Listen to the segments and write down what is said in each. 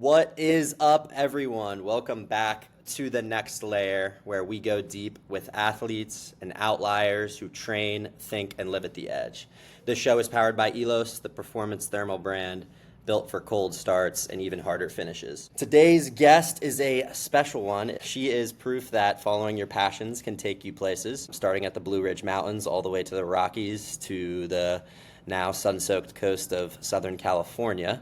What is up, everyone? Welcome back to the next layer where we go deep with athletes and outliers who train, think, and live at the edge. This show is powered by Elos, the performance thermal brand built for cold starts and even harder finishes. Today's guest is a special one. She is proof that following your passions can take you places, starting at the Blue Ridge Mountains all the way to the Rockies to the now sun-soaked coast of Southern California.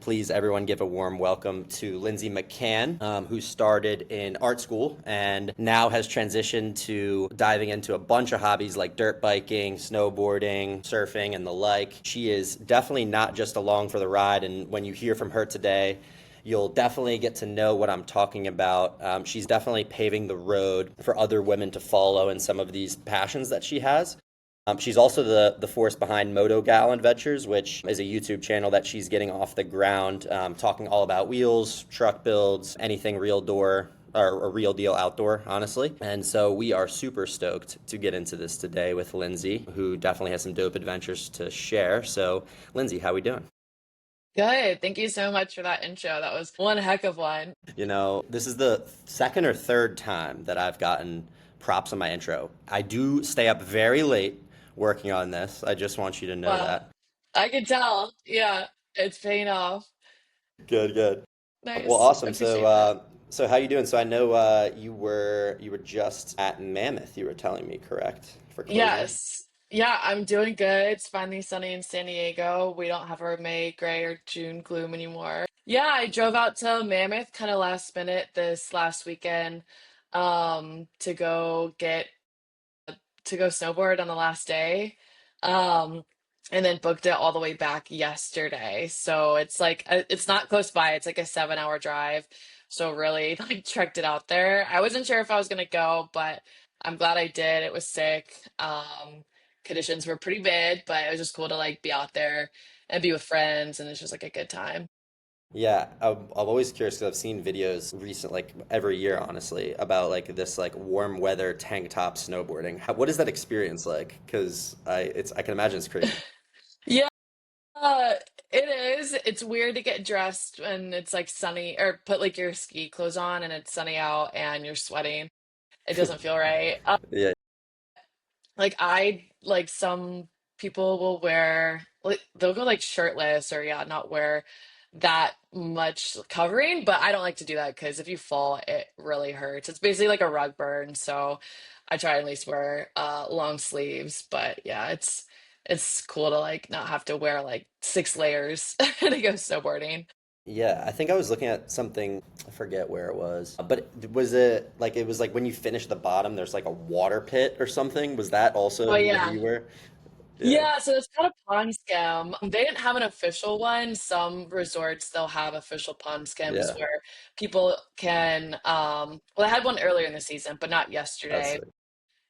Please, everyone, give a warm welcome to Lindsey McCann, who started in art school and now has transitioned to diving into a bunch of hobbies like dirt biking, snowboarding, surfing, and the like. She is definitely not just along for the ride, and when you hear from her today, you'll definitely get to know what I'm talking about. She's definitely paving the road for other women to follow in some of these passions that she has. She's also the force behind Moto Gal Adventures, which is a YouTube channel that she's getting off the ground, talking all about wheels, truck builds, anything real door or a real deal outdoor, honestly. And so we are super stoked to get into this today with Lindsey, who definitely has some dope adventures to share. So, Lindsey, how we doing? Good. Thank you so much for that intro. That was one heck of one. This is the second or third time that I've gotten props on my intro. I do stay up very late working on this. I just want you to know Wow. that. I can tell. Yeah, it's paying off. Good, good. Well, Nice. I awesome. So, appreciate that. so how you doing? So I know you were just at Mammoth. You were telling me, correct, for closing? Yes. Yeah, I'm doing good. It's finally sunny in San Diego. We don't have our May gray or June gloom anymore. Yeah, I drove out to Mammoth kind of last minute this last weekend to go snowboard on the last day. Um, and then booked it all the way back yesterday. So it's like it's not close by. It's like a 7 hour drive. So really like trekked it out there. I wasn't sure if I was gonna go, but I'm glad I did. It was sick. Conditions were pretty bad, but it was just cool to like be out there and be with friends, and it's just like a good time. Yeah, I'm always curious because I've seen videos recent, like every year, honestly, about like this like warm weather tank top snowboarding. What is that experience like? Because I can imagine it's crazy. Yeah, Uh, it is. It's weird to get dressed when it's like sunny or put like your ski clothes on and it's sunny out and you're sweating. It doesn't feel right. Yeah, Like some people will wear like they'll go like shirtless or yeah, not wear that much covering, but I don't like to do that because if you fall, it really hurts. It's basically like a rug burn, so I try at least wear long sleeves, but yeah, it's cool to like not have to wear like 6 layers to go snowboarding. yeah. I think I was looking at something. I forget where it was, but was it like it was like when you finish the bottom, there's like a water pit or something? Was that Oh also where yeah. you were? Yeah. Yeah, so it's called a pond scam. They didn't have an official one. Some resorts they'll have official pond scams Yeah, where people can well I had one earlier in the season, but not that's yesterday. it.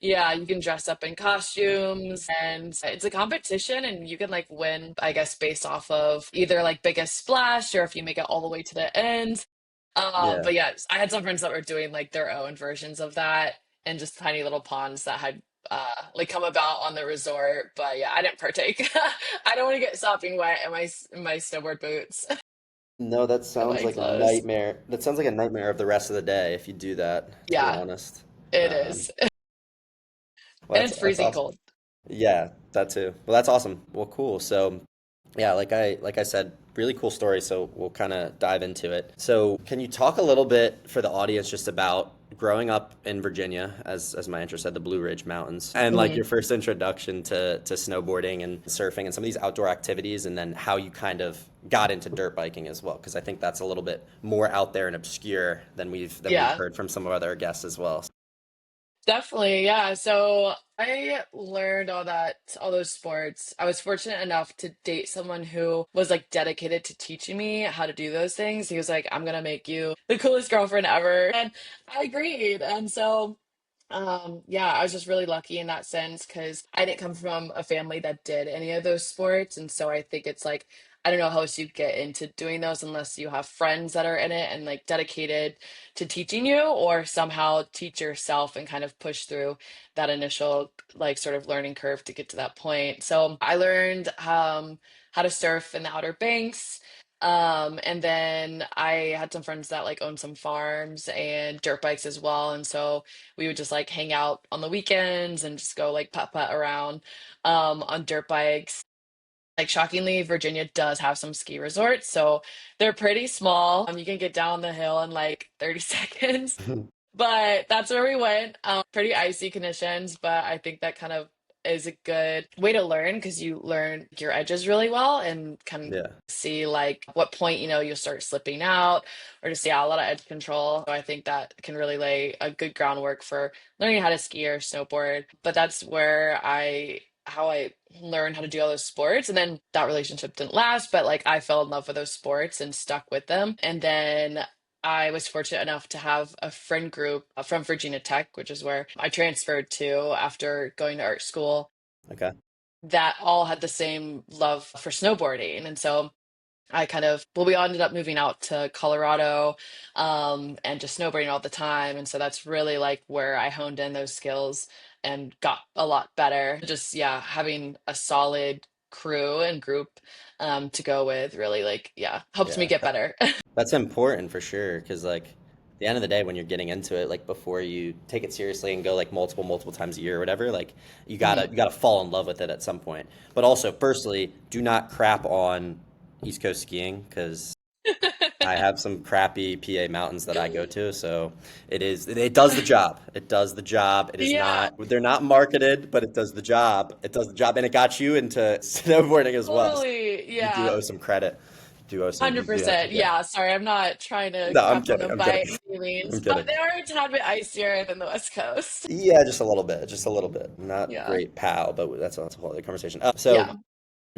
Yeah, you can dress up in costumes and it's a competition and you can like win, I guess, based off of either like biggest splash or if you make it all the way to the end. Yeah, But yeah, I had some friends that were doing like their own versions of that and just tiny little ponds that had like come about on the resort. But yeah, I didn't partake. I don't want to get sopping wet in my snowboard boots no, that or sounds my like a clothes. nightmare. That sounds like a nightmare of the rest of the day if you do that, to be Yeah, honest. it Um, is. well, And that's it's that's freezing awesome. cold. Yeah, that too. Well, that's awesome. Well, cool. So, yeah, like I said, really cool story. So we'll kind of dive into it. So, can you talk a little bit for the audience just about growing up in Virginia, as my intro said, the Blue Ridge Mountains, and like Mhm. your first introduction to snowboarding and surfing and some of these outdoor activities, and then how you kind of got into dirt biking as well, because I think that's a little bit more out there and obscure than we've Yeah. heard from some of our other guests as well. Definitely, yeah. So I learned all those sports. I was fortunate enough to date someone who was like dedicated to teaching me how to do those things. He was like, I'm gonna make you the coolest girlfriend ever. And I agreed. And so yeah, I was just really lucky in that sense because I didn't come from a family that did any of those sports. And so I think it's like, I don't know how else you get into doing those unless you have friends that are in it and like dedicated to teaching you, or somehow teach yourself and kind of push through that initial like sort of learning curve to get to that point. So I learned how to surf in the Outer Banks. And then I had some friends that like owned some farms and dirt bikes as well. And so we would just like hang out on the weekends and just go like putt around on dirt bikes. Like shockingly, Virginia does have some ski resorts, so they're pretty small. You can get down the hill in like 30 seconds. But that's where we went. Pretty icy conditions, but I think that kind of is a good way to learn because you learn your edges really well and can Yeah. see like what point, you'll start slipping out or just a lot of edge control. So I think that can really lay a good groundwork for learning how to ski or snowboard. But that's where how I learned how to do all those sports. And then that relationship didn't last, but like I fell in love with those sports and stuck with them. And then I was fortunate enough to have a friend group from Virginia Tech, which is where I transferred to after going to art school, Okay. that all had the same love for snowboarding. And so we ended up moving out to Colorado, and just snowboarding all the time. And so that's really like where I honed in those skills and got a lot better. Just, yeah, having a solid crew and group to go with really like, yeah, helped me Yeah. get better. That's important for sure, because like at the end of the day, when you're getting into it, like before you take it seriously and go like multiple times a year or whatever, like Mhm. you gotta fall in love with it at some point. But also, firstly, do not crap on East Coast skiing, because I have some crappy PA mountains that I go to, so it does the job. It does the job. It is Yeah, not they're not marketed, but it does the job. It does the job, and it got you into snowboarding as well. So totally. you do Yeah. owe some credit. You do have some 100%. credit. Yeah. Sorry, I'm not trying to No, I'm crap on kidding. them I'm by kidding. any means, I'm but kidding. they are a tad bit icier than the West Coast. Yeah, just a little bit. Just a little bit. Not Yeah. great pal, but that's a whole other conversation. Yeah.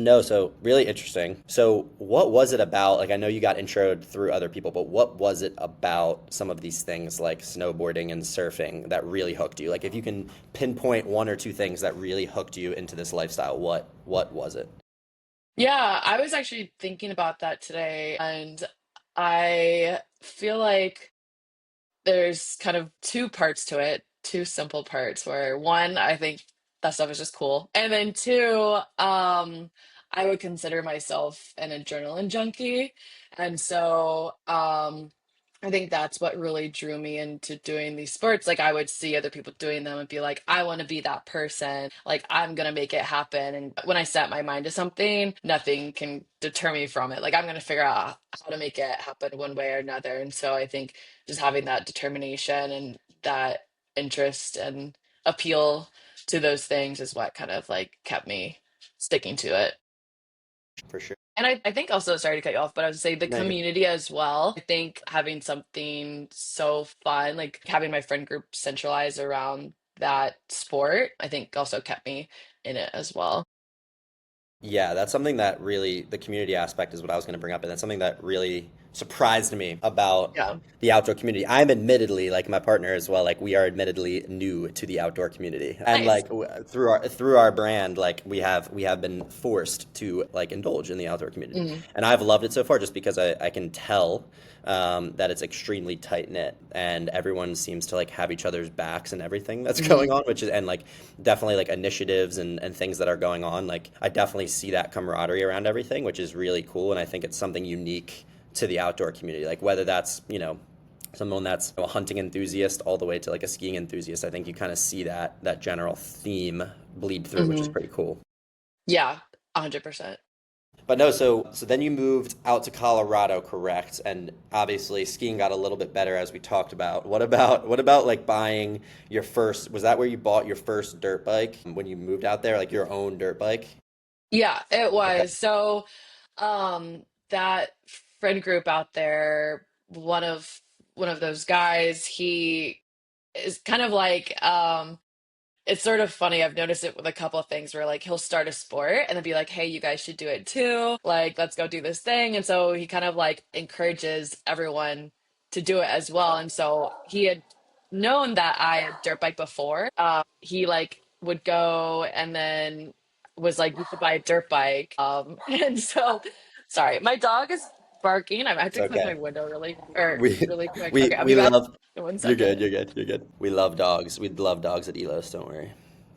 No, so really interesting. So what was it about? Like I know you got introed through other people, but what was it about some of these things like snowboarding and surfing that really hooked you? Like if you can pinpoint one or two things that really hooked you into this lifestyle, what was it? Yeah. I was actually thinking about that today, and I feel like there's kind of two parts to it, two simple parts where one, I think that stuff is just cool. And then two, I would consider myself an adrenaline junkie. And so I think that's what really drew me into doing these sports. Like I would see other people doing them and be like, I want to be that person. Like I'm gonna make it happen. And when I set my mind to something, nothing can deter me from it. Like I'm gonna figure out how to make it happen one way or another. And so I think just having that determination and that interest and appeal to those things is what kind of like kept me sticking to it. For sure. And I think also, sorry to cut you off, but I would say the No, you're good. community as well. I think having something so fun, like having my friend group centralized around that sport, I think also kept me in it as well. Yeah, that's something that really, the community aspect is what I was going to bring up, and that's something that really surprised me about Yeah. the outdoor community. I'm admittedly, like my partner as well, like we are admittedly new to the outdoor community, and Nice. like through our brand, like we have been forced to like indulge in the outdoor community, Mhm. and I've loved it so far just because I can tell that it's extremely tight knit, and everyone seems to like have each other's backs and everything that's Mhm. going on, which is and like definitely like initiatives and things that are going on. Like I definitely see that camaraderie around everything, which is really cool, and I think it's something unique to the outdoor community. Like whether that's someone that's a hunting enthusiast all the way to like a skiing enthusiast, I think you kind of see that general theme bleed through, which is Mhm. pretty cool. Yeah, 100%. But no, so then you moved out to Colorado, correct? And obviously skiing got a little bit better as we talked about. What about like buying your first, was that where you bought your first dirt bike when you moved out there, like your own dirt bike? Yeah, it Okay. was. So, that friend group out there, one of those guys, he is kind of like it's sort of funny. I've noticed it with a couple of things where like he'll start a sport and then be like, "Hey, you guys should do it too. Like, let's go do this thing." And so he kind of like encourages everyone to do it as well. And so he had known that I had dirt bike before. He like would go and then was like, "You should buy a dirt bike." And so, sorry, my dog is barking. I have It's to close my okay. window We really quick. we Okay, I'll be we back love in one You're second. good, you're good, you're good. We love dogs. We love dogs at Elos, don't worry.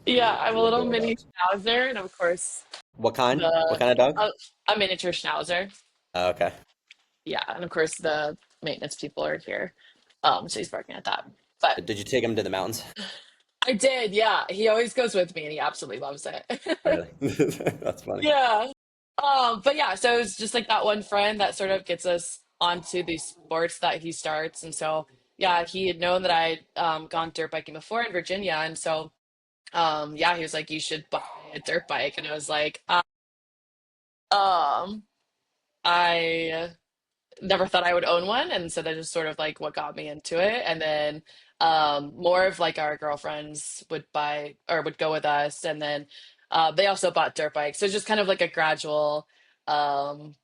Yeah, I'm a We little adore mini dogs. schnauzer, and of course What kind? What the kind of dog? a, a miniature schnauzer. Oh, okay. Yeah, and of course the maintenance people are here. So he's barking at that. But Did you take him to the mountains? I did, yeah. He always goes with me and he absolutely loves it. Really? That's funny. Yeah. But yeah, so it's just like that one friend that sort of gets us onto these sports that he starts. And so yeah, he had known that I'd gone dirt biking before in Virginia. And so yeah, he was like, you should buy a dirt bike. And I was like, um, I never thought I would own one, and so that just sort of like what got me into it. And then more of like our girlfriends would buy or would go with us, and then they also bought dirt bikes. So it's just kind of like a gradual, um,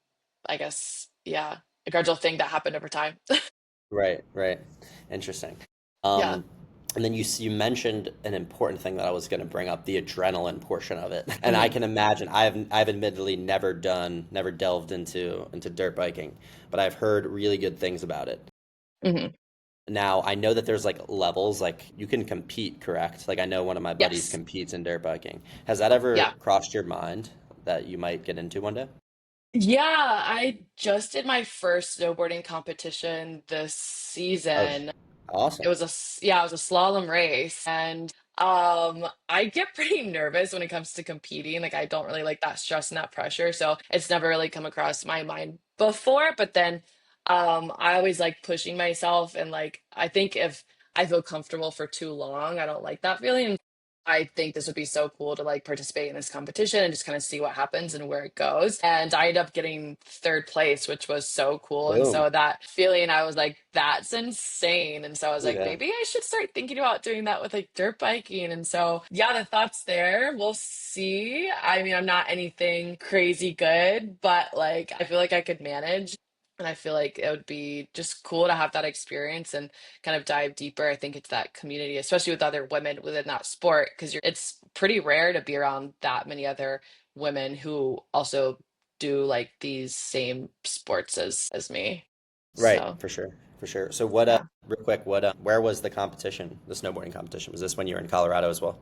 I guess, yeah, a gradual thing that happened over time. Right, right. Interesting. Yeah. Um, and then you mentioned an important thing that I was going to bring up, the adrenaline portion of it. And I Hmm. can imagine I've admittedly never delved into dirt biking, but I've heard really good things about it. Hmm. Now, I know that there's like levels, like you can compete, correct? Like I know one of my buddies Yes. competes in dirt biking. Has that ever Yeah. crossed your mind that you might get into one day? Yeah, I just did my first snowboarding competition this Oh, season. It awesome. was yeah, it was a slalom race, and I get pretty nervous when it comes to competing. Like I don't really like that stress and that pressure, so it's never really come across my mind before. But then I always like pushing myself, and like I think if I feel comfortable for too long, I don't like that feeling. I think this would be so cool to like participate in this competition and just kind of see what happens and where it goes. And I ended up getting third place, which was so cool. And Boom. so that feeling, I was like, that's insane. And so I was like, Yeah. maybe I should start thinking about doing that with like dirt biking. And so, yeah, the thoughts there. We'll see. I mean, I'm not anything crazy good, but like, I feel like I could manage. And I feel like it would be just cool to have that experience and kind of dive deeper, I think, into that community, especially with other women within that sport, because it's pretty rare to be around that many other women who also do like these same sports as me. Right, So for sure, for sure. So what, yeah. real quick, where was the competition, the snowboarding competition? Was this when you were in Colorado as well?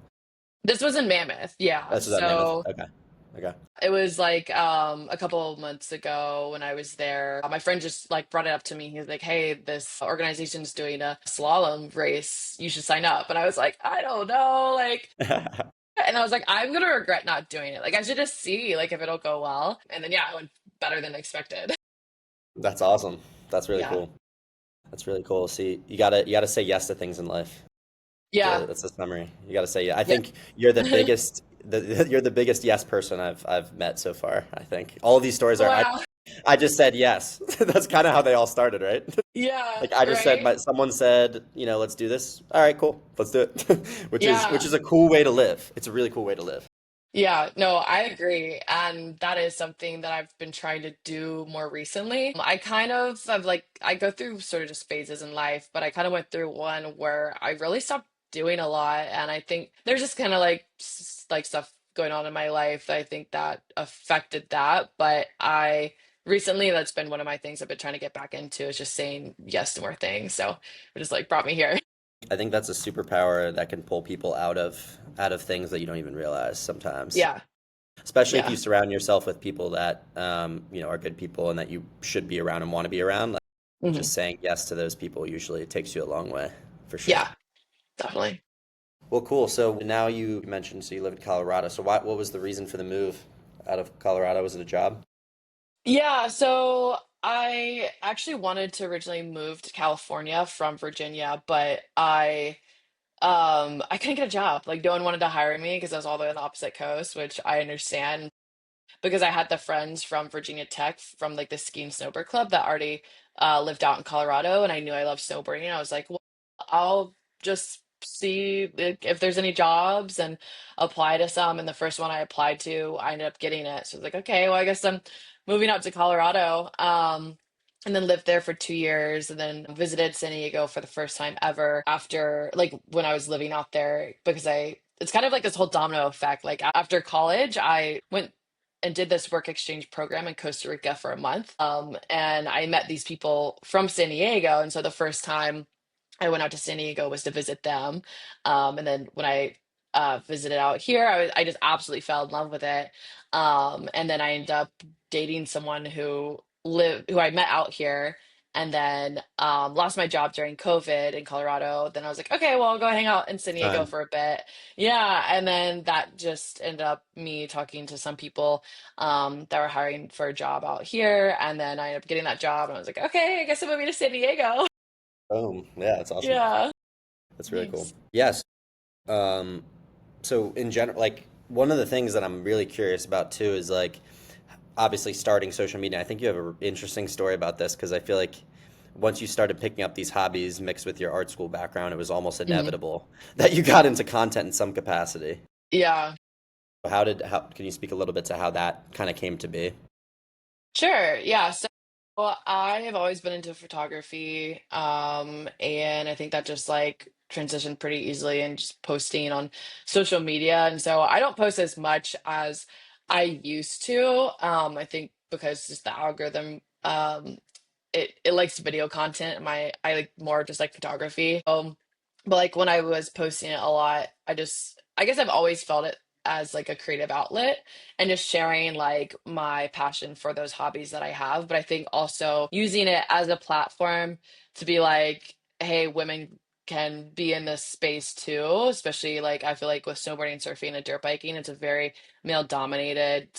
This was in Mammoth, yeah. This was at Mammoth. So Okay, okay. it was like a couple of months ago when I was there. My friend just like brought it up to me. He was like, "Hey, this organization's doing a slalom race. You should sign up." And I was like, "I don't know." Like, and I was like, "I'm gonna regret not doing it. Like I should just see like if it'll go well." And then yeah, it went better than expected. That's awesome. That's really Yeah. cool. That's really cool. See, you gotta say yes to things in life. Yeah. That's the summary. You gotta say yeah. I Yeah. think you're the biggest yes person I've met so far. I think all of these stories are. Wow. I just said yes. That's kind of how they all started, right? Yeah, Like I just said, right? someone said, let's do this. All right, cool, let's do it. Which Yeah. is a cool way to live. It's a really cool way to live. Yeah, no, I agree. And that is something that I've been trying to do more recently. I kind of have like, I go through sort of just phases in life, but I kind of went through one where I really stopped doing a lot. And I think there's just kind of like, like stuff going on in my life that I think that affected that. But I recently, that's been one of my things I've been trying to get back into is just saying yes to more things. So it just like brought me here. I think that's a superpower that can pull people out of things that you don't even realize sometimes. Yeah. Especially if you Yeah. surround yourself with people that are good people and that you should be around and want to be around. Like Hmm. just saying yes to those people usually takes you a long way, for sure. Yeah, definitely. Well, cool. So now you mentioned so you live in Colorado. So what was the reason for the move out of Colorado? Was it a job? Yeah, so I actually wanted to originally move to California from Virginia, but I couldn't get a job. Like no one wanted to hire me because I was all the way on the opposite coast, which I understand because I had the friends from Virginia Tech from like the ski and snowboard club that already lived out in Colorado, and I knew I loved snowboarding. I was like, well, I'll just see if there's any jobs and apply to some. And the first one I applied to, I ended up getting it. So I was like, okay, well, I guess I'm moving out to Colorado. And then lived there for 2 years and then visited San Diego for the first time ever after like when I was living out there because it's kind of like this whole domino effect. Like after college, I went and did this work exchange program in Costa Rica for a month. And I met these people from San Diego. And so the first time I went out to San Diego was to visit them. And then when I visited out here, I just absolutely fell in love with it. And then I ended up dating someone who who I met out here, and then lost my job during COVID in Colorado. Then I was like, okay, well, I'll go hang out in San Diego Time. for a bit. Yeah, and then that just ended up me talking to some people that were hiring for a job out here, and then I ended up getting that job, and I was like, okay, I guess I'm moving to San Diego. Boom. Yeah, that's awesome. Yeah, That's really cool. thanks. Yes. Um, so in general, like one of the things that I'm really curious about too is like obviously starting social media. I think you have an interesting story about this because I feel like once you started picking up these hobbies mixed with your art school background, it was almost Mhm. inevitable that you got into content in some capacity. Yeah. How can you speak a little bit to how that kind of came to be? Sure. Yeah. So well, I have always been into photography, and I think that just like transitioned pretty easily and just posting on social media. And so I don't post as much as I used to. I think because just the algorithm, it likes video content. I like more just like photography. But like when I was posting it a lot, I guess I've always felt it as like a creative outlet and just sharing like my passion for those hobbies that I have. But I think also using it as a platform to be like, hey, women can be in this space too, especially like I feel like with snowboarding, surfing, and dirt biking, it's a very male dominated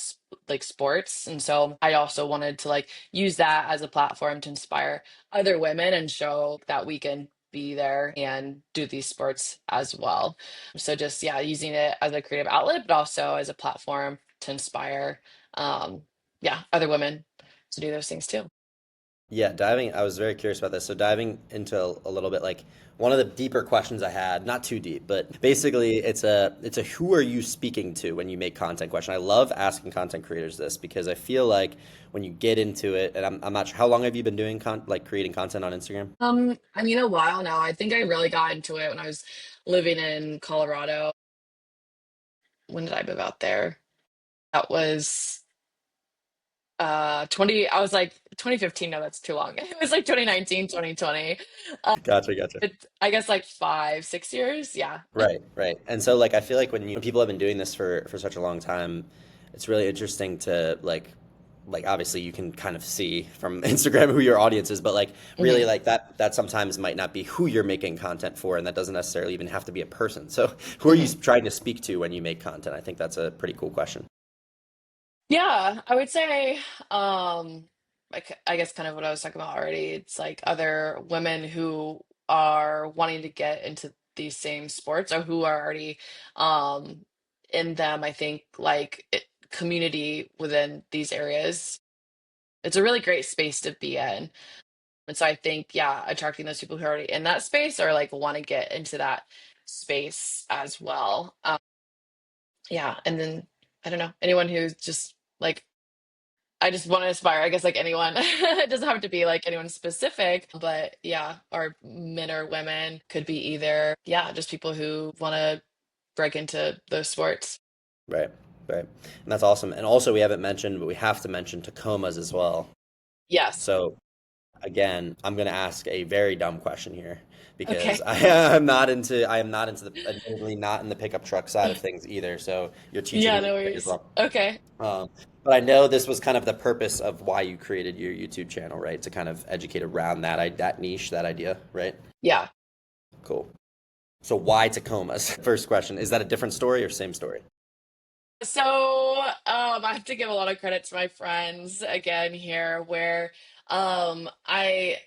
like sports. And so I also wanted to like use that as a platform to inspire other women and show that we can be there and do these sports as well. So just yeah, using it as a creative outlet, but also as a platform to inspire um yeah, other women to do those things too. Yeah, diving, I was very curious about this. So diving into a little bit like one of the deeper questions I had, not too deep, but basically it's a who are you speaking to when you make content question. I love asking content creators this because I feel like when you get into it, and I'm not sure how long have you been doing like creating content on Instagram? I mean a while now. I think I really got into it when I was living in Colorado. When did I move out there? That was 20 I was like 2015. No, that's too long. It was like 2019, 2020. Gotcha, gotcha. I guess like 5, 6 years. Yeah. Right, right. And so like I feel like when people have been doing this for such a long time, it's really interesting to like obviously you can kind of see from Instagram who your audience is, but like really Mhm. like that sometimes might not be who you're making content for, and that doesn't necessarily even have to be a person. So who are you Mhm. trying to speak to when you make content? I think that's a pretty cool question. Yeah, I would say, like I guess kind of what I was talking about already. It's like other women who are wanting to get into these same sports or who are already um in them. I think like community within these areas. It's a really great space to be in. And so I think, yeah, attracting those people who are already in that space or like want to get into that space as well. Yeah, and then I don't know, anyone who's just like I just want to inspire, I guess, like anyone. It doesn't have to be like anyone specific, but yeah, or men or women could be either. Yeah, just people who want to break into those sports. Right, right. And that's awesome. And also we haven't mentioned, but we have to mention Tacomas as well. Yes. So again, I'm going to ask a very dumb question here because Okay. I am not into admittedly not in the pickup truck side of things either. So you're teaching Yeah, me no as worries. well. Okay. Um, but I know this was kind of the purpose of why you created your YouTube channel, right? To kind of educate around that niche, that idea, right? Yeah. Cool. So why Tacomas? First question, is that a different story or same story? So, I have to give a lot of credit to my friends again here, where I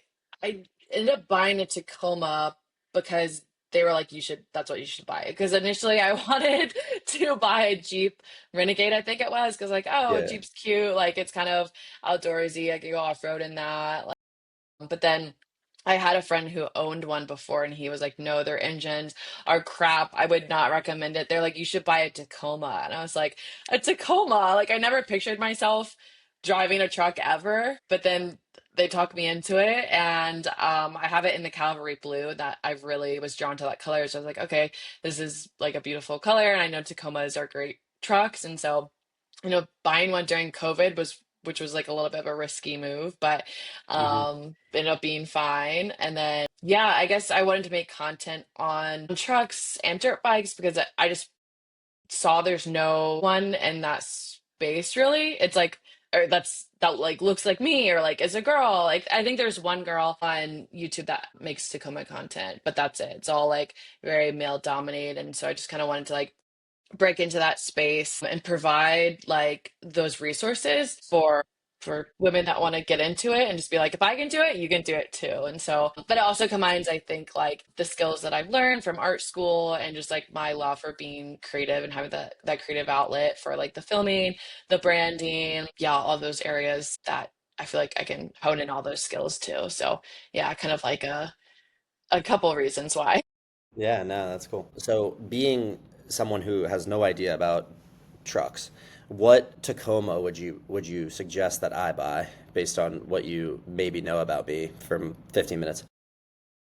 ended up buying a Tacoma because they were like, you should, that's what you should buy. Because initially I wanted to buy a Jeep Renegade, I think it was, because like, oh, Yeah. Jeep's cute, like it's kind of outdoorsy, I could go off-road in that. But then I had a friend who owned one before, and he was like, "No, their engines are crap. I would not recommend it." They're like, "You should buy a Tacoma." And I was like, "A Tacoma?" Like I never pictured myself driving a truck ever, but then they talked me into it, and I have it in the Cavalry blue that I really was drawn to that color. So I was like, "Okay, this is like a beautiful color," and I know Tacomas are great trucks, and so buying one during COVID was which was like a little bit of a risky move, but Hmm. ended up being fine. And then yeah, I guess I wanted to make content on trucks and dirt bikes because I just saw there's no one in that space really. It's like or that like looks like me or like is a girl. Like I think there's one girl on YouTube that makes Tacoma content, but that's it. It's all like very male dominated, and so I just kind of wanted to like break into that space and provide like those resources for women that want to get into it and just be like, if I can do it, you can do it too. And so, but it also combines, I think, like the skills that I've learned from art school and just like my love for being creative and having that creative outlet for like the filming, the branding, yeah, all those areas that I feel like I can hone in all those skills too. So yeah, kind of like a couple reasons why. Yeah, no, that's cool. So, being someone who has no idea about trucks, what Tacoma would you suggest that I buy based on what you maybe know about me from 15 minutes?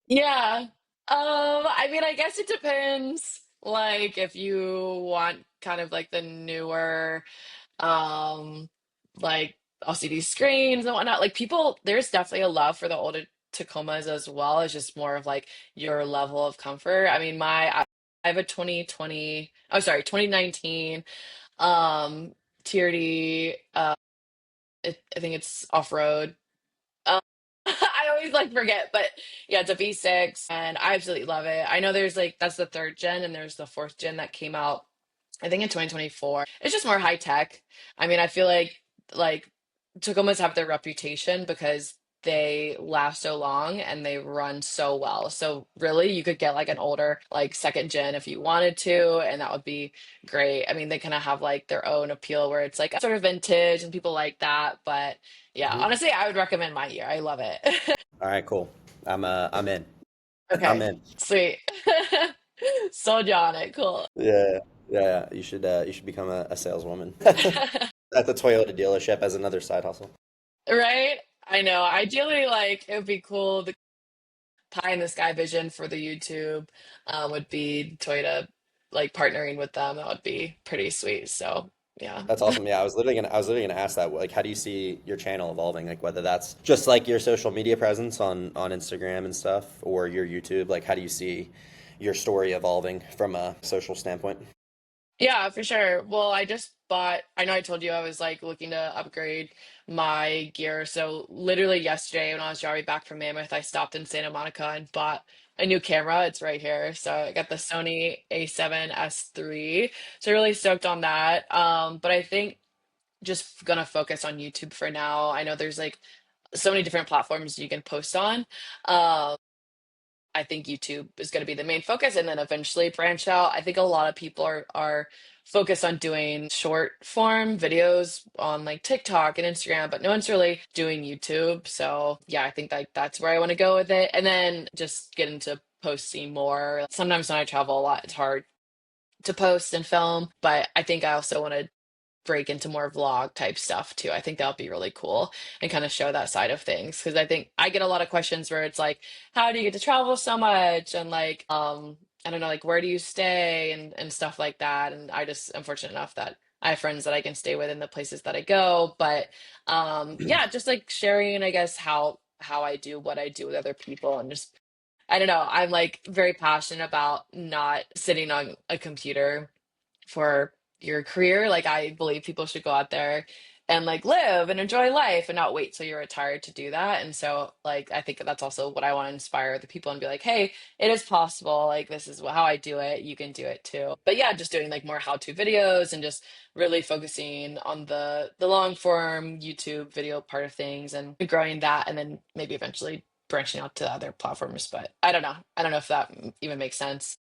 Yeah. I mean, I guess it depends. Like, if you want kind of like the newer, um, like LCD screens and whatnot, like people, there's definitely a love for the older Tacomas as well. It's just more of like your level of comfort. I mean, I have a 2020, oh, sorry, 2019, TRD, I think it's off-road. um, I always like forget, but yeah, it's a V6 and I absolutely love it. I know there's like that's the third gen and there's the fourth gen that came out I think in 2024. It's just more high tech. I mean, I feel like Tacomas have their reputation because they last so long and they run so well. So really, you could get like an older, like second gen if you wanted to, and that would be great. I mean, they kind of have like their own appeal where it's like sort of vintage and people like that. But yeah, Hmm. honestly, I would recommend my year. I love it. All right, cool. I'm in. I'm Okay, in. sweet. Sold you on it. Cool. Yeah, yeah. You should become a saleswoman at the Toyota dealership as another side hustle. Right? I know. Ideally, like it would be cool. The pie in the sky vision for the YouTube would be Toyota like partnering with them. That would be pretty sweet. So yeah. That's awesome. Yeah, I was literally gonna ask that. Like, how do you see your channel evolving? Like, whether that's just like your social media presence on Instagram and stuff, or your YouTube. Like, how do you see your story evolving from a social standpoint? Yeah, for sure. Well, I just bought, I know I told you I was like looking to upgrade my gear. So literally yesterday when I was driving back from Mammoth, I stopped in Santa Monica and bought a new camera. It's right here. So I got the Sony A7S III. So really stoked on that. But I think just gonna focus on YouTube for now. I know there's like so many different platforms you can post on. Um, I think YouTube is going to be the main focus and then eventually branch out. I think a lot of people are focused on doing short form videos on like TikTok and Instagram, but no one's really doing YouTube. So, yeah, I think like that's where I want to go with it. And then just get into posting more. Sometimes when I travel a lot, it's hard to post and film, but I think I also want to break into more vlog type stuff too. I think that would be really cool and kind of show that side of things because I think I get a lot of questions where it's like, how do you get to travel so much? And like, I don't know, like where do you stay and stuff like that. And I just am fortunate enough that I have friends that I can stay with in the places that I go. But yeah, just like sharing, I guess, how I do what I do with other people and just I don't know. I'm like very passionate about not sitting on a computer for your career. Like I believe people should go out there and like live and enjoy life and not wait till you're retired to do that. And so like I think that's also what I want to inspire the people and be like, hey, it is possible. Like this is how I do it. You can do it too. But yeah, just doing like more how-to videos and just really focusing on the long form YouTube video part of things and growing that and then maybe eventually branching out to other platforms. But I don't know. I don't know if that even makes sense.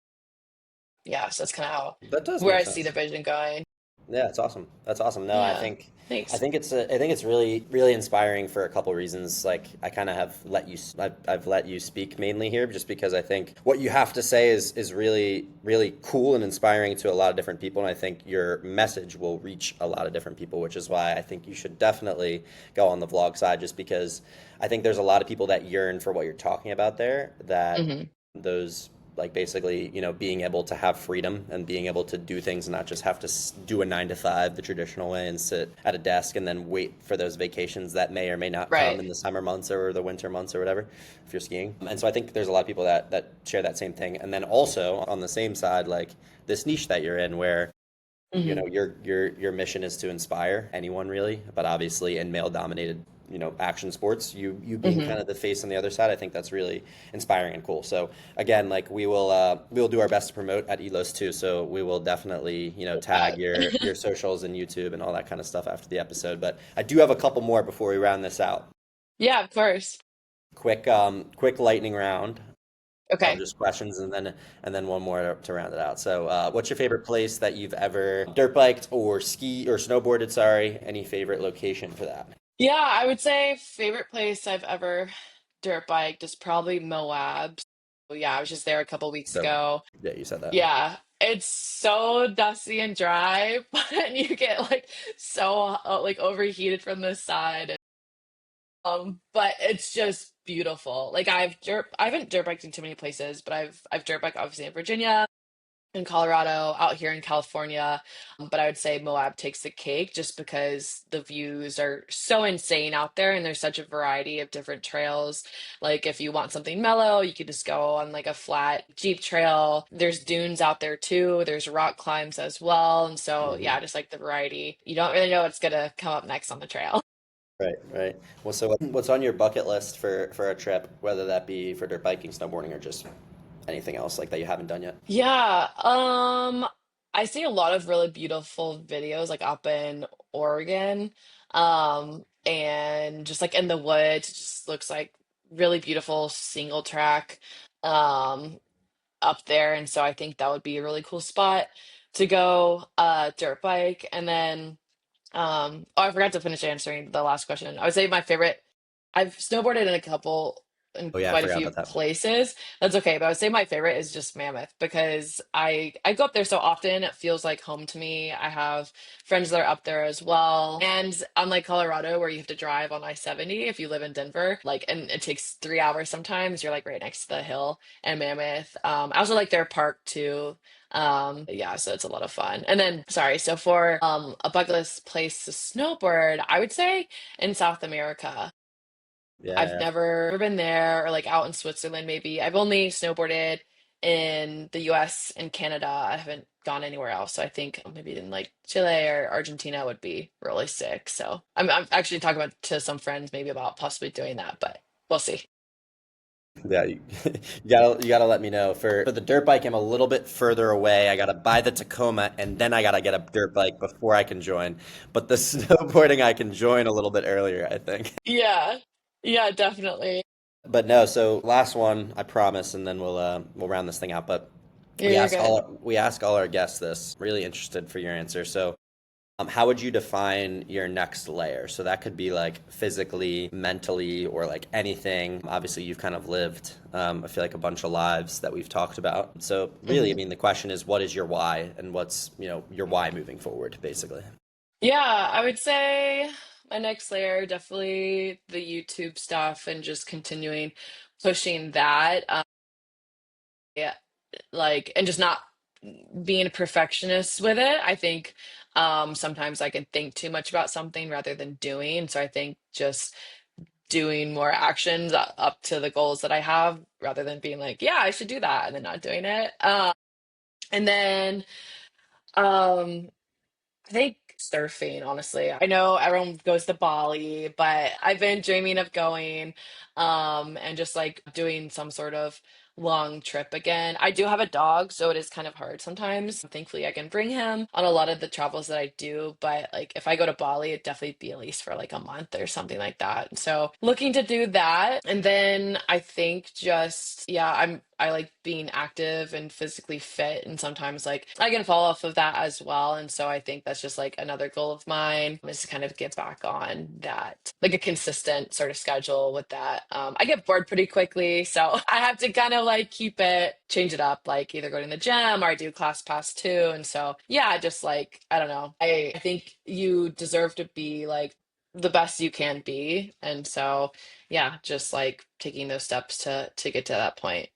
Yeah, so that's kind of how That does where make I see the sense. vision going. Yeah, it's awesome. That's awesome. No, I Yeah, think I thanks. think it's I think it's really really inspiring for a couple reasons. Like I kind of have let you I've let you speak mainly here just because I think what you have to say is really really cool and inspiring to a lot of different people and I think your message will reach a lot of different people, which is why I think you should definitely go on the vlog side just because I think there's a lot of people that yearn for what you're talking about there that Hmm. those like basically being able to have freedom and being able to do things and not just have to do a 9 to 5 the traditional way and sit at a desk and then wait for those vacations that may or may not come Right. in the summer months or the winter months or whatever if you're skiing. And so I think there's a lot of people that share that same thing, and then also on the same side like this niche that you're in where you Hmm. know, your mission is to inspire anyone really, but obviously in male dominated, you know, action sports, you being Hmm. kind of the face on the other side, I think that's really inspiring and cool. So again, like we will do our best to promote at Elos too. So we will definitely, you know, tag your socials and YouTube and all that kind of stuff after the episode. But I do have a couple more before we round this out. Yeah, of course. Quick lightning round of Okay. just questions and then one more to round it out. So, what's your favorite place that you've ever dirt biked or ski or snowboarded? Sorry, any favorite location for that? Yeah, I would say favorite place I've ever dirt biked is probably Moab. So, yeah, I was just there a couple weeks So, ago. yeah, you said that. Yeah, it's so dusty and dry, but you get like so like overheated from the side. But it's just beautiful. Like I haven't dirt biked in too many places, but I've dirt biked obviously in Virginia, in Colorado, out here in California. But I would say Moab takes the cake just because the views are so insane out there and there's such a variety of different trails. Like if you want something mellow, you could just go on like a flat Jeep trail. There's dunes out there too. There's rock climbs as well. And so Hmm. yeah, just like the variety. You don't really know what's gonna come up next on the trail. Right, right. Well, so what's on your bucket list for a trip, whether that be for dirt biking, snowboarding, or just anything else like that you haven't done yet? Yeah, I see a lot of really beautiful videos like up in Oregon, and just like in the woods, it just looks like really beautiful single track, um, up there, and so I think that would be a really cool spot to go, dirt bike, and then. Oh, I forgot to finish answering the last question. I would say my favorite, I've snowboarded in Oh yeah, I quite a forgot few about that. places. That's okay, but I would say my favorite is just Mammoth because I go up there so often, it feels like home to me. I have friends that are up there as well. And unlike Colorado, where you have to drive on I-70 if you live in Denver, like, and it takes 3 hours sometimes, you're like right next to the hill and Mammoth. I also like their park too. Yeah, so it's a lot of fun. And then, sorry, so for a bucket list place to snowboard, I would say in South America. Yeah, I've yeah. never been there or like out in Switzerland maybe. I've only snowboarded in the US and Canada. I haven't gone anywhere else. So I think maybe in like Chile or Argentina would be really sick. So I'm actually talking about to some friends maybe about possibly doing that, but we'll see. Yeah, you gotta let me know. For the dirt bike, I'm a little bit further away. I gotta buy the Tacoma and then I gotta get a dirt bike before I can join. But the snowboarding I can join a little bit earlier, I think. Yeah. Yeah, definitely. But no, so last one, I promise, and then we'll round this thing out. But You're good. we ask all our guests this. Really interested for your answer. So how would you define your next layer? So that could be like physically, mentally, or like anything. Obviously, you've kind of lived, I feel like a bunch of lives that we've talked about. So really, I Mhm. mean, the question is, what is your why, and what's, you know, your why moving forward, basically. Yeah, I would say my next layer definitely the YouTube stuff and just continuing pushing that. Yeah, like and just not being a perfectionist with it. I think sometimes I can think too much about something rather than doing. So I think just doing more actions up to the goals that I have rather than being like, yeah, I should do that and then not doing it. And then um I think surfing, honestly. I know everyone goes to Bali, but I've been dreaming of going, and just like doing some sort of long trip again. I do have a dog, so it is kind of hard sometimes. Thankfully, I can bring him on a lot of the travels that I do, but like if I go to Bali, it'd definitely be at least for like a month or something like that. So looking to do that. And then I think just, yeah, I like being active and physically fit, and sometimes like I can fall off of that as well. And so I think that's just like another goal of mine is to kind of get back on that, like a consistent sort of schedule with that. I get bored pretty quickly, so I have to kind of like keep it, change it up, like either go to the gym or I do class pass too. And so yeah, just like I don't know. I think you deserve to be like the best you can be, and so yeah, just like taking those steps to get to that point.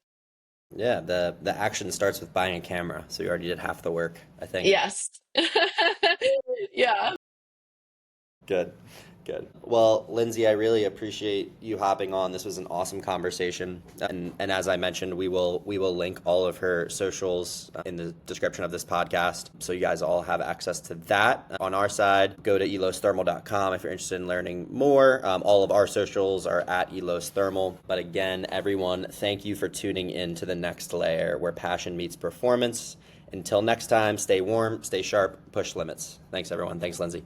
Yeah, the action starts with buying a camera. So you already did half the work, I think. Yes. Yeah. Good. Good. Well, Lindsay, I really appreciate you hopping on. This was an awesome conversation. And as I mentioned, we will link all of her socials in the description of this podcast. So you guys all have access to that. On our side, go to elosthermal.com if you're interested in learning more. All of our socials are at elosthermal. But again, everyone, thank you for tuning in to the next layer where passion meets performance. Until next time, stay warm, stay sharp, push limits. Thanks, everyone. Thanks, Lindsay.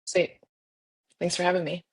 Sweet. Thanks for having me.